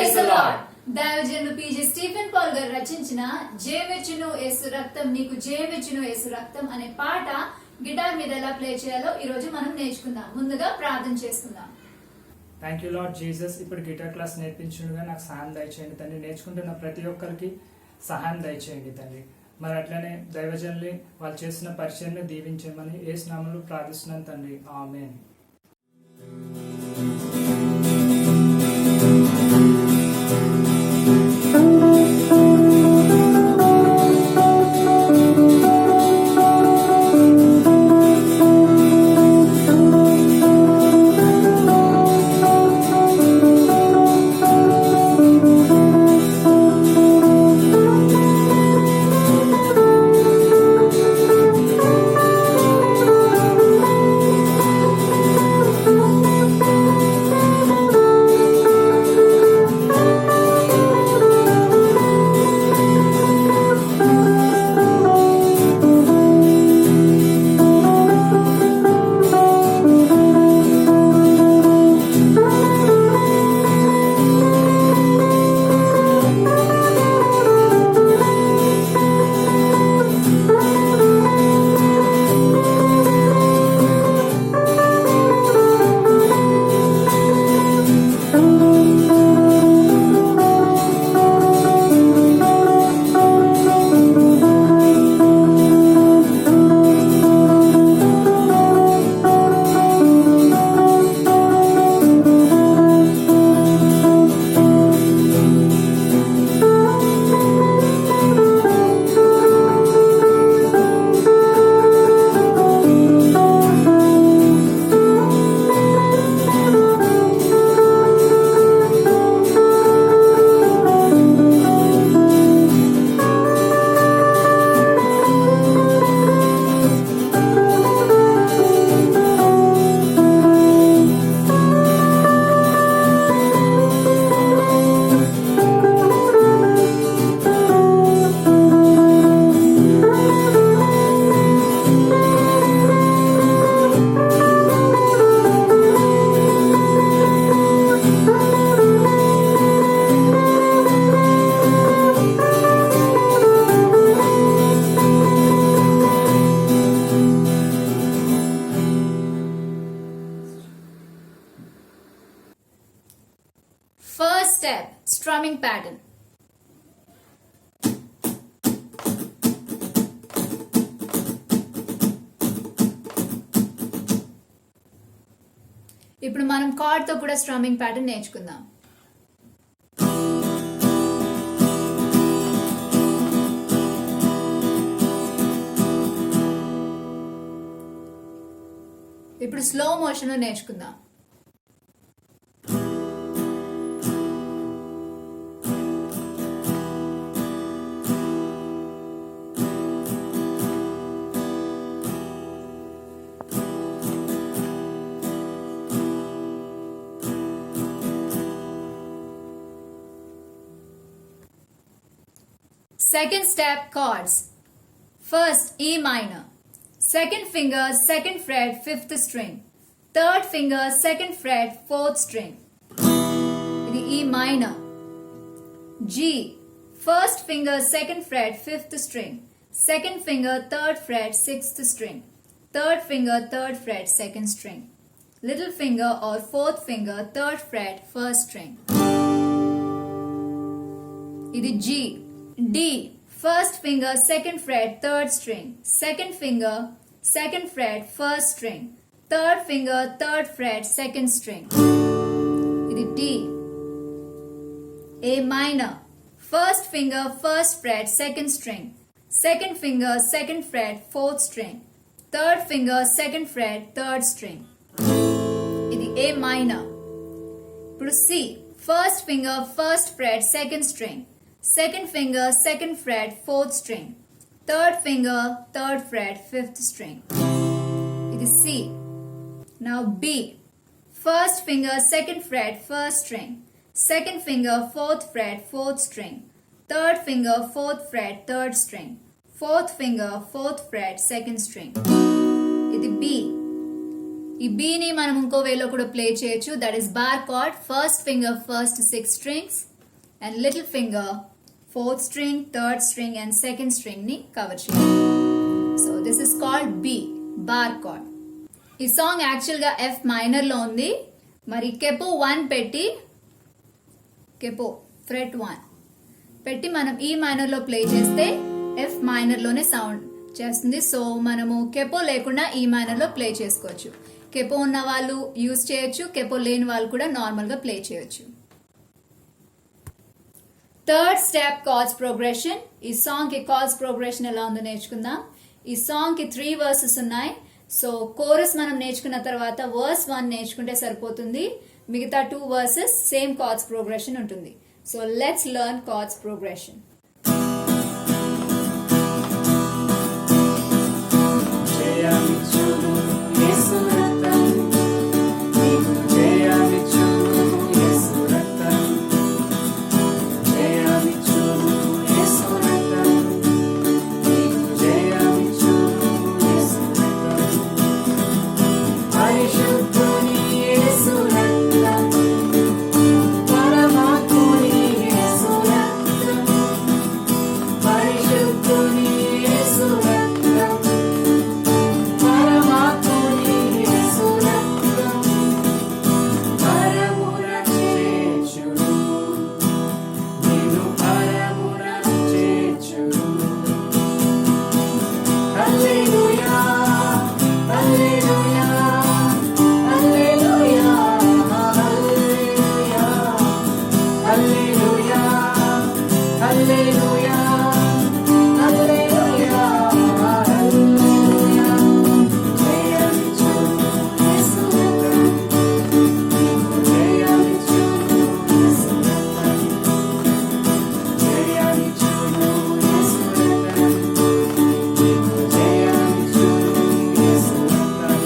Praise the Lord. దైవజనులు PJ Stephen Paul గారు రచించిన జయమిచ్చును యేసు రక్తం నీకు జయమిచ్చును యేసు రక్తం అనే పాట గిటార్ మీద ఎలా ప్లే చేయాలో ఈ రోజు మనం నేర్చుకుందాం. ముందుగా ప్రార్థన చేసుకుందాం. Thank you lord Jesus. ఇప్పుడు గిటార్ క్లాస్ నేర్పించుగా నాకు సహాయం దయచేయండి తండ్రి. నేర్చుకుంటున్న ప్రతి ఒక్కరికి సహాయం దయచేయండి తండ్రి. మరి అట్లనే దైవజనులు వాళ్ళు చేసిన పరిచయాన్ని దీవించమని యేసు నామములో ప్రార్థిస్తున్నాను తండ్రి. ఆమేన్. First step, strumming pattern. ఇప్పుడు మనం కార్డ్ తో కూడా స్ట్రమ్మింగ్ ప్యాటర్న్ నేర్చుకుందాం. ఇప్పుడు స్లో మోషన్ లో నేర్చుకుందాం. Second step, chords. First, E minor. Second finger, second fret, 5th string. Third finger, second fret, 4th string. The E minor. G. First finger, second fret, 5th string. Second finger, third fret, 6th string. Third finger, third fret, 2nd string. Little finger or fourth finger, third fret, 1st string. The G. D. First finger, second fret, 3rd string. Second finger, second fret, 1st string. Third finger, 3rd fret, 2nd string. The D. A minor. First finger, 1st fret, 2nd string. Second finger, 2nd fret, 4th string. Third finger, 2nd fret, 3rd string. The A minor. C. First finger, 1st fret, 2nd string. Second finger, 2nd fret, 4th string. Third finger, 3rd fret, 5th string. It is C. Now B. First finger, 2nd fret, 1st string. Second finger, 4th fret, 4th string. Third finger, 4th fret, 3rd string. Fourth finger, 4th fret, 2nd string. It is B. ఈ B ని మనం ఇంకో వేలో కూడా play చేయొచ్చు. That is bar card. First finger first 6 strings, and little finger 4th string, 3rd string and 2nd string ni cover చేయాలి. So this is called B, bar chord. ఈ song actual గా F minor లో ఉంది. మరి కెపో 1 పెట్టి కెపో fret 1 పెట్టి మనం ఈ మైనర్ లో ప్లే చేస్తే F మైనర్ లోనే సౌండ్ చేస్తుంది. సో మనము కెపో లేకుండా ఈ మైనర్ లో ప్లే చేసుకోవచ్చు. కెపో ఉన్న వాళ్ళు యూజ్ చేయొచ్చు, కెపో లేని వాళ్ళు కూడా నార్మల్ గా ప్లే చేయొచ్చు. Third step cards progression. ఈ సాంగ్ కి కార్డ్స్ ప్రోగ్రెషన్ ఎలా ఉందో నేర్చుకుందాం. ఈ సాంగ్ కి 3 వర్సెస్ ఉన్నాయి. సో కోరస్ మనం నేర్చుకున్న తర్వాత వర్స్ 1 నేర్చుకుంటే సరిపోతుంది. మిగతా 2 వర్సెస్ సేమ్ కార్డ్స్ ప్రోగ్రెషన్ ఉంటుంది. So let's learn chords progression. జయమిచ్చును యేసు రక్తం, నీకు జయమిచ్చును యేసు రక్తం. జయమిచ్చును యేసు రక్తం, నీకు జయమిచ్చును యేసు రక్తం. పరిశుద్ధుని యేసు రక్తం, పరమాత్ముని యేసు రక్తం. పరిశుద్ధుని యేసు రక్తం, పరమాత్ముని యేసు రక్తం. పరమున cherchunu, ninu పరమున cherchunu. హల్లెలూయా, హల్లెలూయా, హల్లెలూయా, హల్లెలూయా, హల్లెలూయా, హల్లెలూయా, హల్లెలూయా, హల్లెలూయా. జయమిచ్చును యేసు రక్తం, నీకు జయమిచ్చును యేసు రక్తం. జయమిచ్చును యేసు రక్తం, నీకు జయమిచ్చును యేసు రక్తం.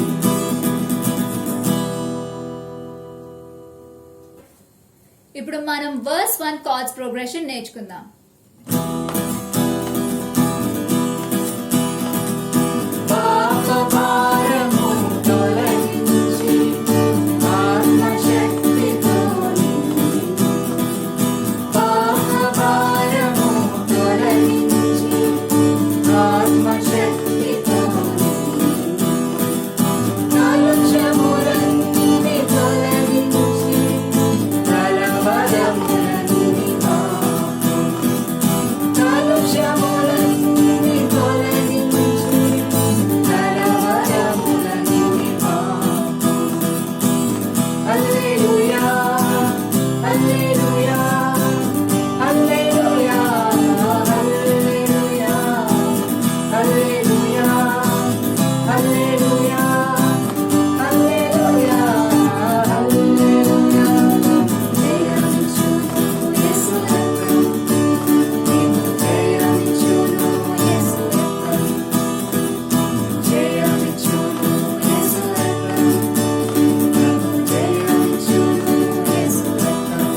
ఇప్పుడు మనం వర్స్ 1 కార్డ్స్ ప్రోగ్రెషన్ నేర్చుకుందాం. పాపభారము తొలగించి ఆత్మశక్తితో నింపు. పాపభారము తొలగించి ఆత్మశక్తితో నింపు. కాలుష్యములన్నీ తొలగించి కలవరములని మాపు. కాలుష్యములన్నీ తొలగించి కలవరములని మాపు. హల్లెలూయా, హల్లెలూయా, హల్లెలూయా, హల్లెలూయా, హల్లెలూయా, హల్లెలూయా, హల్లెలూయా, హల్లెలూయా. జయమిచ్చును యేసు రక్తం, నీకు జయమిచ్చును యేసు రక్తం. జయమిచ్చును యేసు రక్తం, నీకు జయమిచ్చును యేసు రక్తం.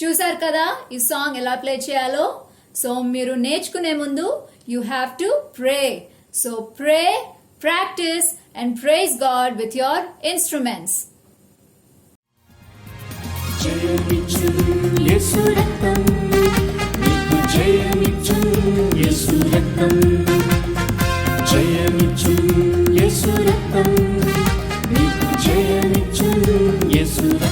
చూసారు కదా ఈ సాంగ్ ఎలా ప్లే చేయాలో. సో మీరు నేర్చుకునే ముందు you have to pray. So pray, practice and praise God with your instruments. జయమిచ్చును యేసు రక్తం, నీకు జయమిచ్చును యేసు రక్తం. జయమిచ్చును యేసు రక్తం, నీకు జయమిచ్చును యేసు రక్తం.